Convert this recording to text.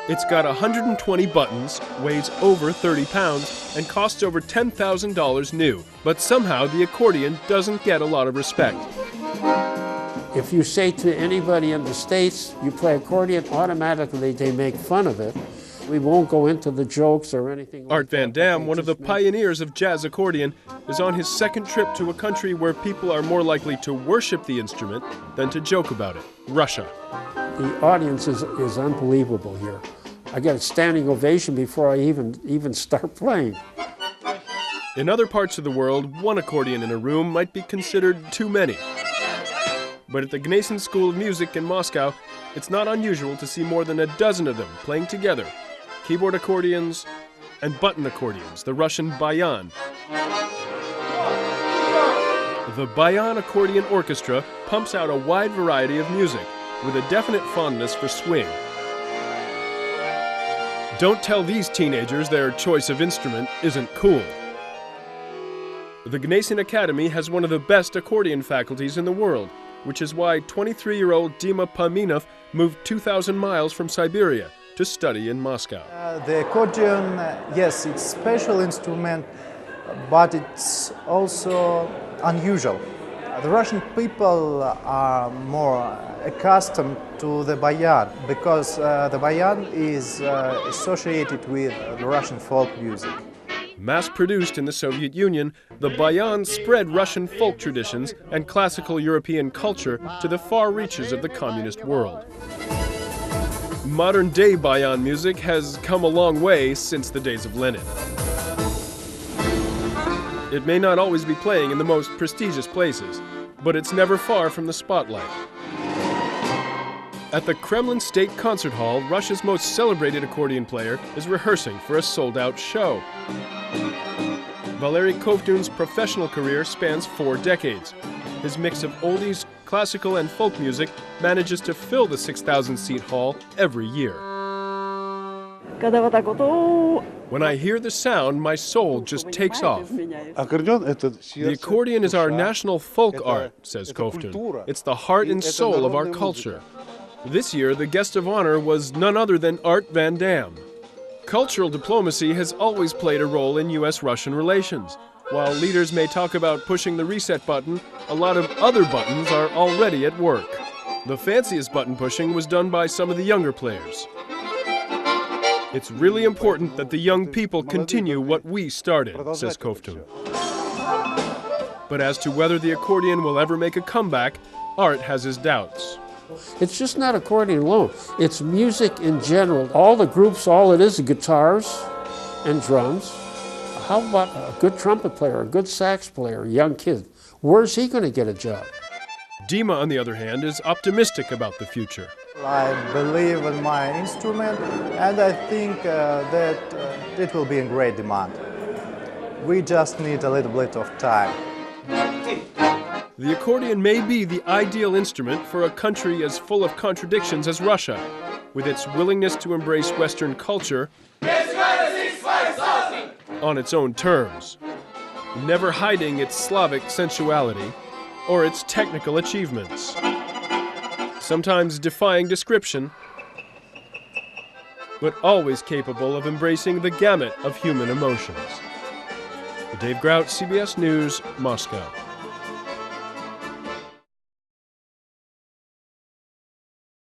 It's got 120 buttons, weighs over 30 pounds, and costs over $10,000 new. But somehow the accordion doesn't get a lot of respect. If you say to anybody in the States, you play accordion, automatically they make fun of it. We won't go into the jokes or anything like that. Art Van Damme, one of the pioneers of jazz accordion, is on his second trip to a country where people are more likely to worship the instrument than to joke about it, Russia. The audience is unbelievable here. I get a standing ovation before I even start playing. In other parts of the world, one accordion in a room might be considered too many. But at the GNESIN School of Music in Moscow, it's not unusual to see more than a dozen of them playing together. Keyboard accordions and button accordions, the Russian bayan. The Bayan Accordion Orchestra pumps out a wide variety of music with a definite fondness for swing. Don't tell these teenagers their choice of instrument isn't cool. The GNESIN Academy has one of the best accordion faculties in the world, which is why 23-year-old Dima Pominov moved 2,000 miles from Siberia to study in Moscow. The accordion, yes, it's a special instrument, but it's also unusual. The Russian people are more accustomed to the bayan because the bayan is associated with the Russian folk music. Mass-produced in the Soviet Union, the bayan spread Russian folk traditions and classical European culture to the far reaches of the communist world. Modern-day bayan music has come a long way since the days of Lenin. It may not always be playing in the most prestigious places, but it's never far from the spotlight. At the Kremlin State Concert Hall, Russia's most celebrated accordion player is rehearsing for a sold-out show. Valery Kovtun's professional career spans 4 decades. His mix of oldies, classical, and folk music manages to fill the 6,000-seat hall every year. When I hear the sound, my soul just takes off. The accordion is our national folk art, says Kovtun. It's the heart and soul of our culture. This year, the guest of honor was none other than Art Van Damme. Cultural diplomacy has always played a role in U.S.-Russian relations. While leaders may talk about pushing the reset button, a lot of other buttons are already at work. The fanciest button pushing was done by some of the younger players. It's really important that the young people continue what we started, says Kovtun. But as to whether the accordion will ever make a comeback, Art has his doubts. It's just not accordion alone. It's music in general. All the groups, all it is guitars and drums. How about a good trumpet player, a good sax player, a young kid? Where's he going to get a job? Dima, on the other hand, is optimistic about the future. I believe in my instrument, and I think that it will be in great demand. We just need a little bit of time. The accordion may be the ideal instrument for a country as full of contradictions as Russia, with its willingness to embrace Western culture on its own terms, never hiding its Slavic sensuality or its technical achievements, sometimes defying description, but always capable of embracing the gamut of human emotions. Dave Grout, CBS News, Moscow.